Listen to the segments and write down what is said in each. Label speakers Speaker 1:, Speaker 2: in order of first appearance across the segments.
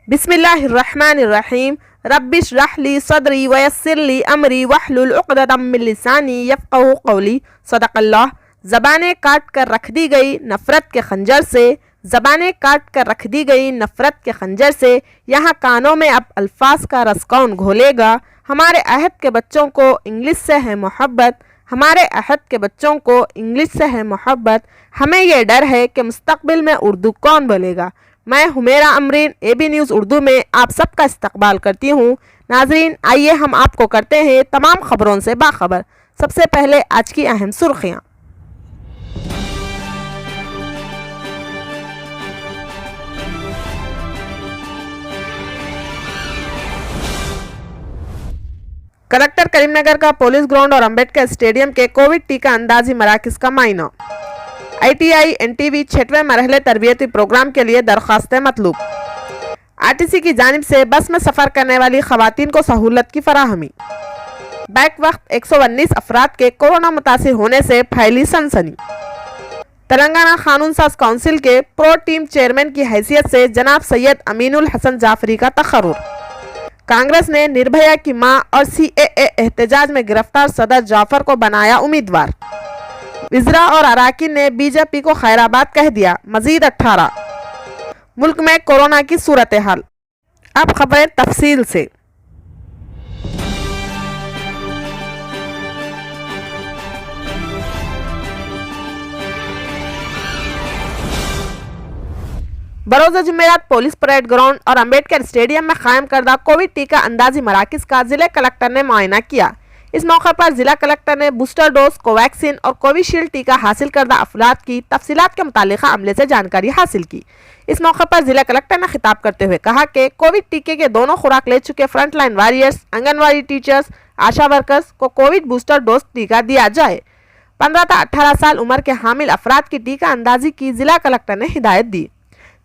Speaker 1: बिस्मिल्लाहिर्रहमानिर्रहीम रब्बिश रहली सदरी वयस्सिरली अमरी वहलुल उक़दतम मिन लिसानी यफ़क़हू क़ौली। सदक़ल्लाह। ज़बानें काट कर रख दी गई नफ़रत के खंजर से, ज़बानें काट कर रख दी गई नफ़रत के खंजर से, यहाँ कानों में अब अल्फाज का रस कौन घोलेगा। हमारे अहद के बच्चों को इंग्लिश से है मोहब्बत, हमारे अहद के बच्चों को इंग्लिश से है मोहब्बत, हमें ये डर है कि मुस्तक़बिल में उर्दू कौन बोलेगा। मैं हुमेरा अमरीन AB न्यूज़ उर्दू में आप सबका इस्तकबाल करती हूँ। नाजरीन, आइए हम आपको करते हैं तमाम खबरों से बाखबर। सबसे पहले आज की अहम सुर्खियाँ। कलेक्टर करीमनगर का पुलिस ग्राउंड और अंबेडकर स्टेडियम के कोविड टीका अंदाजी मराकज़ का मायना। ITI NTV 6वें मरहले तरबियती प्रोग्राम के लिए दरख्वास्तें मतलूब। RTC की जानिब से बस में सफ़र करने वाली ख़वातीन को सहूलत की फराहमी। बैक वक्त 119 अफराद के कोरोना मुतासिर होने से फैली सनसनी। तेलंगाना कानून साज काउंसिल के प्रो टीम चेयरमैन की हैसियत से जनाब सैयद अमीनुल हसन जाफरी का तकर्रुर। कांग्रेस ने निर्भया की मां और CAA एहतजाज में गिरफ्तार सदर जाफर को बनाया उम्मीदवार। विज़रा और अराकीन ने BJP को खैराबाद कह दिया। मजीद 18। मुल्क में कोरोना की सूरत हाल। अब खबरें तफसील से। बरोज़ जुमेरात पुलिस परेड ग्राउंड और अंबेडकर स्टेडियम में कायम करदा कोविड टीका अंदाजी मराकज़ का जिला कलेक्टर ने मुआयना किया। इस मौके पर जिला कलेक्टर ने बूस्टर डोज, कोवैक्सीन और कोविशील्ड टीका हासिल करदा अफराद की तफसीलात के मुतालिका अमले से जानकारी हासिल की। इस मौके पर जिला कलेक्टर ने खिताब करते हुए कहा कि कोविड टीके के दोनों खुराक ले चुके front line warriors, anganwadi teachers, ASHA workers को कोविड बूस्टर डोज टीका दिया जाए। 15 से 18 साल उम्र के हामिल अफराद की टीका अंदाजी की जिला कलेक्टर ने हिदायत दी।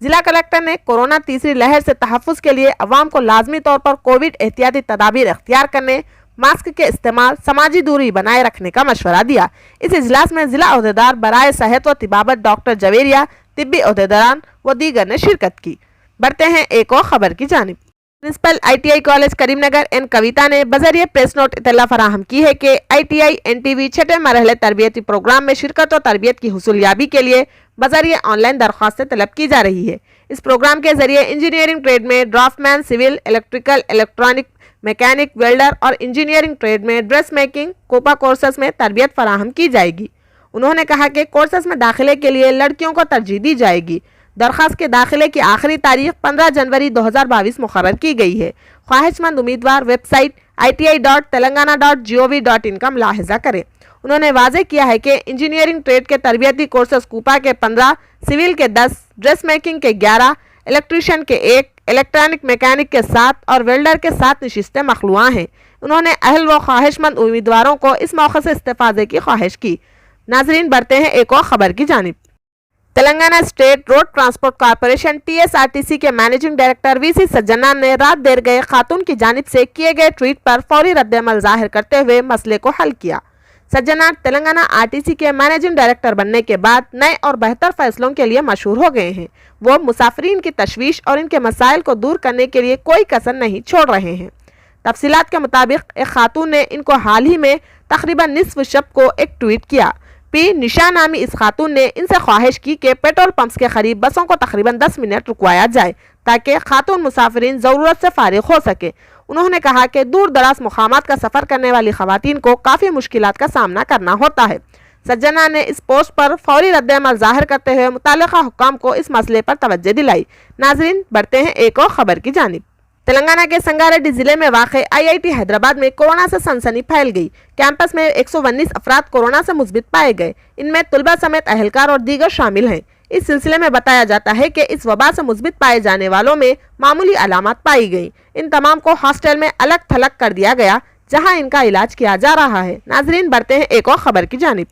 Speaker 1: जिला कलेक्टर ने कोरोना तीसरी लहर से तहफ़्फ़ुज़ के लिए अवाम को लाजमी तौर पर कोविड एहतियाती तदाबीर इख्तियार करने, मास्क के इस्तेमाल, समाजी दूरी बनाए रखने का मशवरा दिया। इस इजलास में जिला अहदेदार बराए सेहत व तिबाबत डॉक्टर जवेरिया, तिब्बी अहदेदारान व दीगर ने शिरकत की। बढ़ते हैं एक और खबर की जानिब। Principal ITI college Karimnagar N Kavita ने बजरिए प्रेस नोट इत्तला फराहम की है कि ITI NTV 6वें मरहले तरबियती प्रोग्राम में शिरकत और तरबियत की हुसूलियाबी के लिए बजरिए ऑनलाइन दरख्वास्तें तलब की जा रही है। इस प्रोग्राम के जरिए इंजीनियरिंग ट्रेड में draftsman, civil, electrical, electronic, mechanic, welder और इंजीनियरिंग ट्रेड में ड्रेस मेकिंग, कोपा कोर्सेस में तरबियत फराहम की जाएगी। उन्होंने कहा कि कोर्सेस में दाखिले के लिए लड़कियों को तरजीह दी जाएगी। दरख्वास्त के दाखिले की आखिरी तारीख 15 जनवरी 2022 मुकर्रर की गई है। ख्वाहिशमंद उम्मीदवार वेबसाइट iti.telangana.gov.in का मुलाहिजा करें। उन्होंने वाज़ेह किया है कि इंजीनियरिंग ट्रेड के तरबियती कोर्सेस कूपा के 15, सिविल के 10, ड्रेस मेकिंग के 11, इलेक्ट्रीशियन के 1, इलेक्ट्रॉनिक मैकेनिक के 7 और वेल्डर के 7 नशिस्तें मखलूआ हैं। उन्होंने अहल व ख्वाहिशमंद उम्मीदवारों को इस मौके से इस्तेफादे की ख्वाहिश की। नाजरीन, बढ़ते हैं एक और खबर की जानिब। Telangana state road transport corporation TSRTC के मैनेजिंग डायरेक्टर VC सज्जनान ने रात देर गए खातून की जानिब से किए गए ट्वीट पर फौरी रद्द-ए-अमल जाहिर करते हुए मसले को हल किया। सज्जनान तेलंगाना RTC के मैनेजिंग डायरेक्टर बनने के बाद नए और बेहतर फैसलों के लिए मशहूर हो गए हैं। वो मुसाफिरीन की तशवीश और इनके मसाइल को दूर करने के लिए कोई कसर नहीं छोड़ रहे हैं। तफसीलात के मुताबिक एक खातून ने इनको हाल ही में तकरीबन निस्फ शब को एक ट्वीट किया। निशा नामी इस खातून ने इनसे ख्वाहिश की कि पेट्रोल पंप्स के करीब बसों को तकरीबन 10 मिनट रुकवाया जाए ताकि खातून मुसाफिरीन ज़रूरत से फारिग हो सके। उन्होंने कहा कि दूर दराज मुकामात का सफ़र करने वाली ख़वातीन को काफ़ी मुश्किलात का सामना करना होता है। सज्जना ने इस पोस्ट पर फौरी रद्द-ए-अमल ज़ाहिर करते हुए मुतालिका हुक्काम को इस मसले पर तवज्जो दिलाई। नाजरीन, बढ़ते हैं एक और खबर की जानिब। तेलंगाना के संगारेड्डी जिले में वाक़े IIT हैदराबाद में कोरोना से सनसनी फैल गई। कैंपस में 119 अफराद कोरोना से मुस्बित पाए गए। इनमें तुलबा समेत अहलकार और दीगर शामिल हैं। इस सिलसिले में बताया जाता है कि इस वबा से मुस्बित पाए जाने वालों में मामूली अलामत पाई गई। इन तमाम को हॉस्टल में अलग थलग कर दिया गया, जहां इनका इलाज किया जा रहा है। नाजरीन, बढ़ते हैं एक और खबर की जानिब।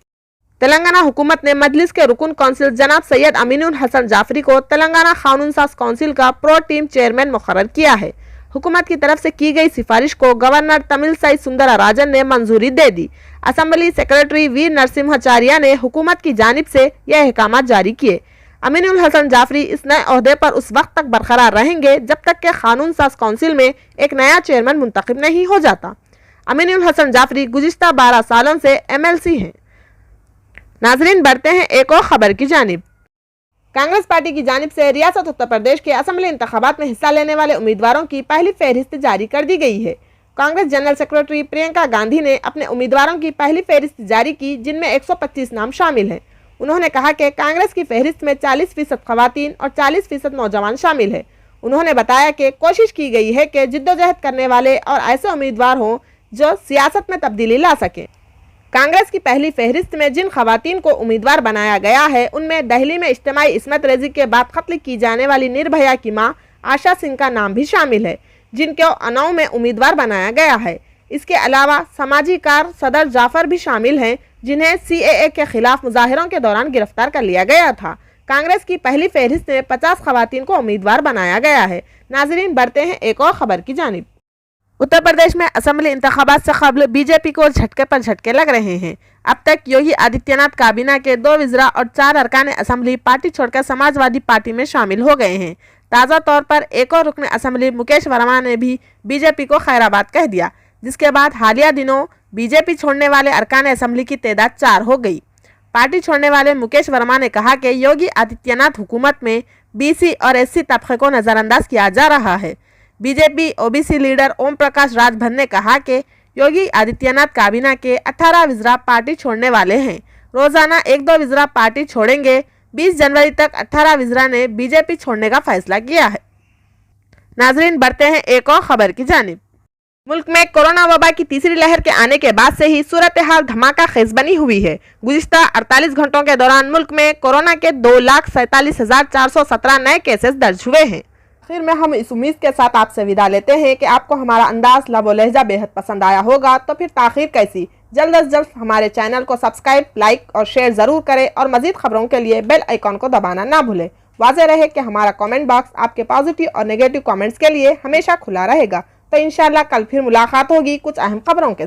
Speaker 1: तेलंगाना हुकूमत ने मजलिस के रुकन कौंसिल जनाब सैयद अमीनुल हसन जाफरी को तेलंगाना कानून साज काउंसिल का प्रो टीम चेयरमैन मुकर्रर किया है। हुकूमत की तरफ से की गई सिफारिश को गवर्नर तमिलसाई सुंदरराजन ने मंजूरी दे दी। असम्बली सेक्रेटरी वी नरसिम्हाचार्य ने हुकूमत की जानिब से यह अहकाम जारी किए। अमीन उल हसन जाफरी इस नए ओहदे पर उस वक्त तक बरकरार रहेंगे जब तक कि कानून साज काउंसिल में एक नया चेयरमैन मुंतखब नहीं हो जाता। अमीन उल हसन जाफरी गुज़िश्ता 12 सालों से MLC हैं। नाजरीन, बढ़ते हैं एक और खबर की जानिब। कांग्रेस पार्टी की जानिब से रियासत उत्तर प्रदेश के असेंबली इंतखाबात में हिस्सा लेने वाले उम्मीदवारों की पहली फहरिस्त जारी कर दी गई है। कांग्रेस जनरल सेक्रेटरी प्रियंका गांधी ने अपने उम्मीदवारों की पहली फहरिस्त जारी की, जिनमें 125 नाम शामिल हैं। उन्होंने कहा कि कांग्रेस की फहरिस्त में 40% खवातीन और 40% नौजवान शामिल है। उन्होंने बताया कि कोशिश की गई है कि जिद्दोजहद करने वाले और ऐसे उम्मीदवार हों जो सियासत में तब्दीली ला सकें। कांग्रेस की पहली फहरिस्त में जिन खवातीन को उम्मीदवार बनाया गया है, उनमें दिल्ली में इज्तिमाई इस्मत रेजी के बाद कत्ल की जाने वाली निर्भया की मां आशा सिंह का नाम भी शामिल है, जिनको अनौ में उम्मीदवार बनाया गया है। इसके अलावा समाजी कार सदर जाफर भी शामिल हैं, जिन्हें CAA के खिलाफ मुजाहिरों के दौरान गिरफ्तार कर लिया गया था। कांग्रेस की पहली फहरिस्त में 50 खवातीन को उम्मीदवार बनाया गया है। नाजरीन, बढ़ते हैं एक और खबर की जानिब। उत्तर प्रदेश में असेंबली इंतखाबात से कबल BJP को झटके पर झटके लग रहे हैं। अब तक योगी आदित्यनाथ काबीना के 2 वज़ीरा और 4 अरकान असेंबली पार्टी छोड़कर समाजवादी पार्टी में शामिल हो गए हैं। ताज़ा तौर पर एक और रुकन असेंबली मुकेश वर्मा ने भी BJP को खैराबाद कह दिया, जिसके बाद हालिया दिनों BJP छोड़ने वाले अरकान असेंबली की तादाद 4 हो गई। पार्टी छोड़ने वाले मुकेश वर्मा ने कहा कि योगी आदित्यनाथ हुकूमत में BC और SC तबके को नज़रअंदाज किया जा रहा है। BJP OBC leader Om Prakash Rajbhar ने कहा कि योगी आदित्यनाथ काबीना के 18 वज़ीरा पार्टी छोड़ने वाले हैं। रोजाना 1-2 वज़ीरा पार्टी छोड़ेंगे। 20 जनवरी तक 18 वज़ीरा ने BJP छोड़ने का फैसला किया है। नाजरीन, बढ़ते हैं एक और खबर की जानिब। मुल्क में कोरोना वबा की तीसरी लहर के आने के बाद से ही सूरत हाल धमाका खेज बनी हुई है। गुज़िश्ता 48 घंटों के दौरान मुल्क में कोरोना के 2,47,417 नए केसेस दर्ज हुए हैं। आखिर में हम इस उम्मीद के साथ आपसे विदा लेते हैं कि आपको हमारा अंदाज, लब व लहजा बेहद पसंद आया होगा। तो फिर ताख़ीर कैसी, जल्द अज जल्द हमारे चैनल को सब्सक्राइब, लाइक और शेयर ज़रूर करें और मज़ीद खबरों के लिए बेल आइकॉन को दबाना ना भूलें। वाज़ेह रहे कि हमारा कमेंट बॉक्स आपके पॉजिटिव और नेगेटिव कमेंट्स के लिए हमेशा खुला रहेगा। तो इंशाल्लाह कल फिर मुलाकात होगी कुछ अहम खबरों के साथ।